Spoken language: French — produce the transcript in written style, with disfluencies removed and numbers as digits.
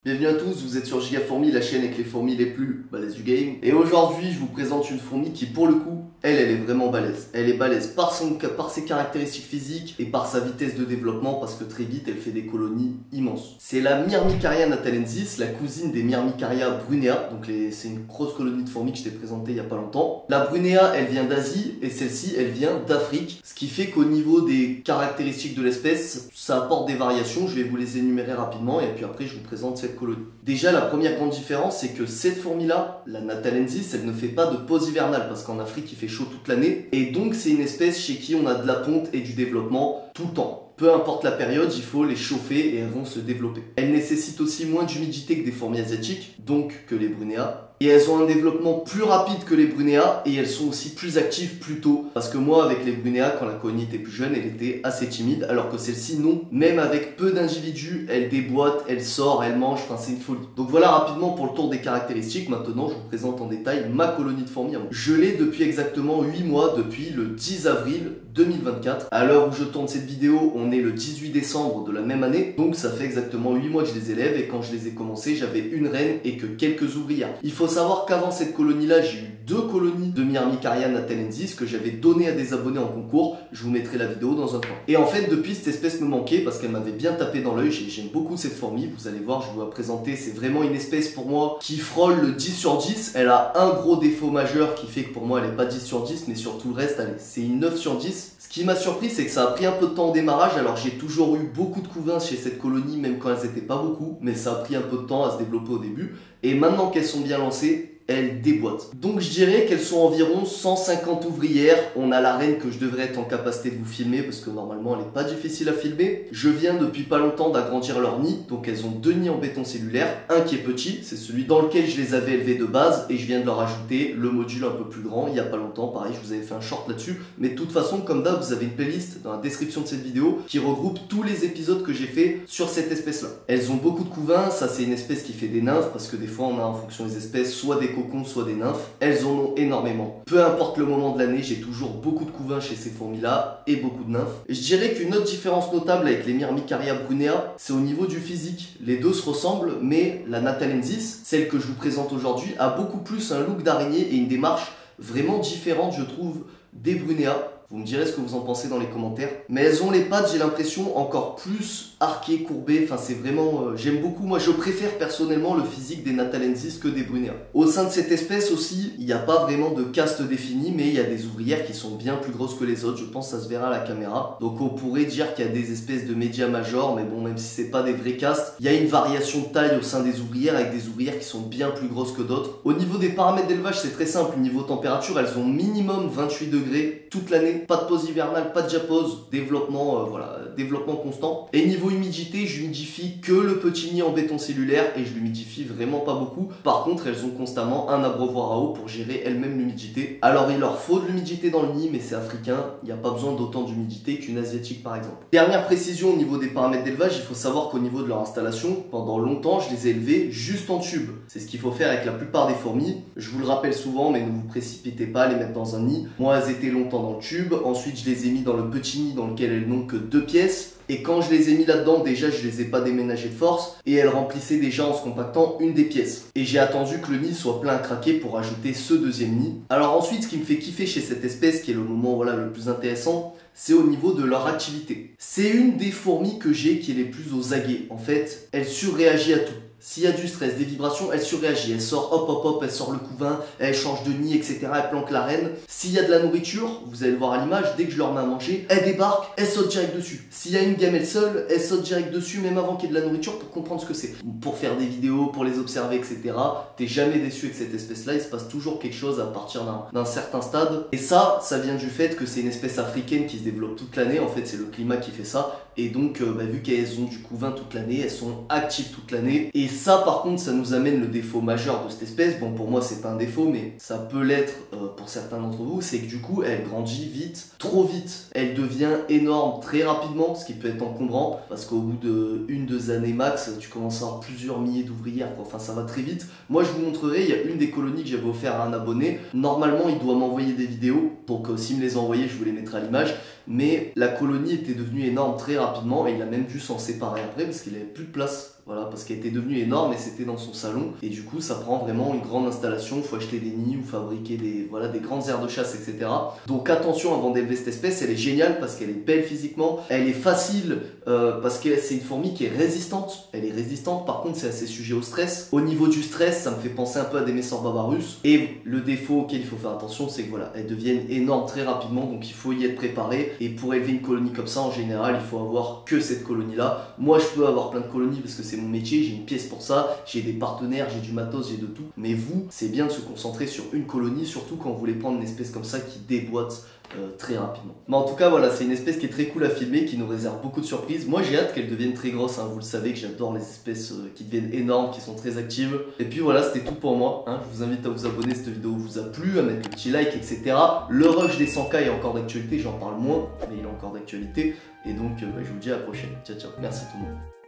Bienvenue à tous, vous êtes sur Gigafourmi, la chaîne avec les fourmis les plus balèzes du game. Et aujourd'hui, je vous présente une fourmi qui, pour le coup, elle est vraiment balèze. Elle est balèze par ses caractéristiques physiques et par sa vitesse de développement parce que très vite, elle fait des colonies immenses. C'est la Myrmicaria natalensis, la cousine des Myrmicaria brunea. Donc c'est une grosse colonie de fourmis que je t'ai présentée il n'y a pas longtemps. La brunea, elle vient d'Asie et celle-ci, elle vient d'Afrique. Ce qui fait qu'au niveau des caractéristiques de l'espèce, ça apporte des variations. Je vais vous les énumérer rapidement et puis après, je vous présente cette colonie. Déjà, la première grande différence, c'est que cette fourmi-là, la natalensis, elle ne fait pas de pause hivernale parce qu'en Afrique, il fait chaud toute l'année. Et donc, c'est une espèce chez qui on a de la ponte et du développement tout le temps. Peu importe la période, il faut les chauffer et elles vont se développer. Elles nécessitent aussi moins d'humidité que des fourmis asiatiques, donc que les brunea. Et elles ont un développement plus rapide que les brunea et elles sont aussi plus actives plus tôt. Parce que moi, avec les brunea, quand la colonie était plus jeune, elle était assez timide, alors que celle-ci, non. Même avec peu d'individus, elle déboîte, elle sort, elle mange, enfin c'est une folie. Donc voilà rapidement pour le tour des caractéristiques. Maintenant, je vous présente en détail ma colonie de fourmis. Je l'ai depuis exactement 8 mois, depuis le 10 avril 2024. À l'heure où je tourne cette vidéo, on est le 18 décembre de la même année. Donc ça fait exactement 8 mois que je les élève et quand je les ai commencés, j'avais une reine et que quelques ouvrières. Il faut savoir qu'avant cette colonie-là, j'ai eu 2 colonies de Myrmicaria natalensis que j'avais donné à des abonnés en concours. Je vous mettrai la vidéo dans un coin. Et en fait, depuis, cette espèce me manquait parce qu'elle m'avait bien tapé dans l'œil. J'aime beaucoup cette fourmi. Vous allez voir, je vous la présenter. C'est vraiment une espèce pour moi qui frôle le 10 sur 10. Elle a un gros défaut majeur qui fait que pour moi, elle n'est pas 10 sur 10, mais sur tout le reste, allez, c'est une 9 sur 10. Ce qui m'a surpris, c'est que ça a pris un peu de temps au démarrage. Alors, j'ai toujours eu beaucoup de couvains chez cette colonie, même quand elles n'étaient pas beaucoup, mais ça a pris un peu de temps à se développer au début. Et maintenant qu'elles sont bien lancées, elles déboîtent. Donc je dirais qu'elles sont environ 150 ouvrières. On a la reine que je devrais être en capacité de vous filmer parce que normalement elle n'est pas difficile à filmer. Je viens depuis pas longtemps d'agrandir leur nid. Donc elles ont 2 nids en béton cellulaire. Un qui est petit, c'est celui dans lequel je les avais élevées de base. Et je viens de leur ajouter le module un peu plus grand il n'y a pas longtemps. Pareil, je vous avais fait un short là-dessus. Mais de toute façon, comme d'hab, vous avez une playlist dans la description de cette vidéo qui regroupe tous les épisodes que j'ai fait sur cette espèce-là. Elles ont beaucoup de couvains. Ça, c'est une espèce qui fait des nymphes parce que des fois, on a en fonction des espèces soit des cocons, soit des nymphes. Elles en ont énormément. Peu importe le moment de l'année, j'ai toujours beaucoup de couvains chez ces fourmis-là et beaucoup de nymphes. Et je dirais qu'une autre différence notable avec les Myrmicaria brunea, c'est au niveau du physique. Les deux se ressemblent, mais la natalensis, celle que je vous présente aujourd'hui, a beaucoup plus un look d'araignée et une démarche vraiment différente, je trouve, des brunea. Vous me direz ce que vous en pensez dans les commentaires. Mais elles ont les pattes, j'ai l'impression, encore plus arquées, courbées. Enfin, c'est vraiment... j'aime beaucoup. Moi, je préfère personnellement le physique des natalensis que des brunea. Au sein de cette espèce aussi, il n'y a pas vraiment de caste défini, mais il y a des ouvrières qui sont bien plus grosses que les autres. Je pense que ça se verra à la caméra. Donc, on pourrait dire qu'il y a des espèces de média majors, mais bon, même si c'est pas des vrais castes, il y a une variation de taille au sein des ouvrières, avec des ouvrières qui sont bien plus grosses que d'autres. Au niveau des paramètres d'élevage, c'est très simple. Niveau température, elles ont minimum 28 degrés toute l'année. Pas de pause hivernale, pas de diapause, développement, voilà, développement constant. Et niveau humidité, j'humidifie que le petit nid en béton cellulaire et je l'humidifie vraiment pas beaucoup. Par contre, elles ont constamment un abreuvoir à eau pour gérer elles-mêmes l'humidité. Alors, il leur faut de l'humidité dans le nid, mais c'est africain. Il n'y a pas besoin d'autant d'humidité qu'une asiatique, par exemple. Dernière précision au niveau des paramètres d'élevage, il faut savoir qu'au niveau de leur installation, pendant longtemps, je les ai élevées juste en tube. C'est ce qu'il faut faire avec la plupart des fourmis. Je vous le rappelle souvent, mais ne vous précipitez pas à les mettre dans un nid. Moi, elles étaient longtemps dans le tube. Ensuite, je les ai mis dans le petit nid dans lequel elles n'ont que 2 pièces. Et quand je les ai mis là-dedans, déjà, je les ai pas déménagées de force. Et elles remplissaient déjà en se compactant une des pièces. Et j'ai attendu que le nid soit plein à craquer pour ajouter ce deuxième nid. Alors ensuite, ce qui me fait kiffer chez cette espèce, qui est le moment voilà, le plus intéressant, c'est au niveau de leur activité. C'est une des fourmis que j'ai qui est les plus aux aguets. En fait, elle surréagit à tout. S'il y a du stress, des vibrations, elle surréagit. Elle sort hop hop hop, elle sort le couvain, elle change de nid, etc. Elle planque la reine. S'il y a de la nourriture, vous allez le voir à l'image, dès que je leur mets à manger, elle débarque, elle saute direct dessus. S'il y a une gamelle seule, elle saute direct dessus, même avant qu'il y ait de la nourriture, pour comprendre ce que c'est. Pour faire des vidéos, pour les observer, etc. T'es jamais déçu avec cette espèce-là, il se passe toujours quelque chose à partir d'un certain stade. Et ça vient du fait que c'est une espèce africaine qui se développe toute l'année. En fait, c'est le climat qui fait ça. Et donc, vu qu'elles ont du couvain toute l'année, elles sont actives toute l'année. Et ça, par contre, ça nous amène le défaut majeur de cette espèce. Bon, pour moi, c'est pas un défaut, mais ça peut l'être pour certains d'entre vous. C'est que du coup, elle grandit vite, trop vite. Elle devient énorme très rapidement, ce qui peut être encombrant. Parce qu'au bout de 1-2 années max, tu commences à avoir plusieurs milliers d'ouvrières, quoi. Enfin, ça va très vite. Moi, je vous montrerai, il y a une des colonies que j'avais offert à un abonné. Normalement, il doit m'envoyer des vidéos. Donc, s'il me les a envoyées, je vous les mettrai à l'image. Mais la colonie était devenue énorme très rapidement et il a même dû s'en séparer après parce qu'il n'avait plus de place. voilà, parce qu'elle était devenue énorme et c'était dans son salon. Et du coup, ça prend vraiment une grande installation. Il faut acheter des nids ou fabriquer des grandes aires de chasse, etc. Donc attention avant d'élever cette espèce, elle est géniale parce qu'elle est belle physiquement, elle est facile parce que c'est une fourmi qui est résistante. Elle est résistante, par contre, c'est assez sujet au stress. Au niveau du stress, ça me fait penser un peu à des Messor Barbarus. Et le défaut auquel il faut faire attention, c'est que voilà, elles deviennent énormes très rapidement, donc il faut y être préparé. Et pour élever une colonie comme ça, en général, il faut avoir que cette colonie-là. Moi, je peux avoir plein de colonies parce que c'est mon métier, j'ai une pièce pour ça, j'ai des partenaires, j'ai du matos, j'ai de tout. Mais vous, c'est bien de se concentrer sur une colonie, surtout quand vous voulez prendre une espèce comme ça qui déboîte très rapidement. Mais en tout cas, voilà, c'est une espèce qui est très cool à filmer, qui nous réserve beaucoup de surprises. Moi, j'ai hâte qu'elle devienne très grosse, hein. Vous le savez que j'adore les espèces qui deviennent énormes, qui sont très actives. Et puis voilà, c'était tout pour moi, hein. Je vous invite à vous abonner si cette vidéo vous a plu, à mettre le petit like, etc. Le rush des 100K est encore d'actualité, j'en parle moins, mais il est encore d'actualité. Et donc, je vous dis à la prochaine. Ciao, ciao. Merci tout le monde.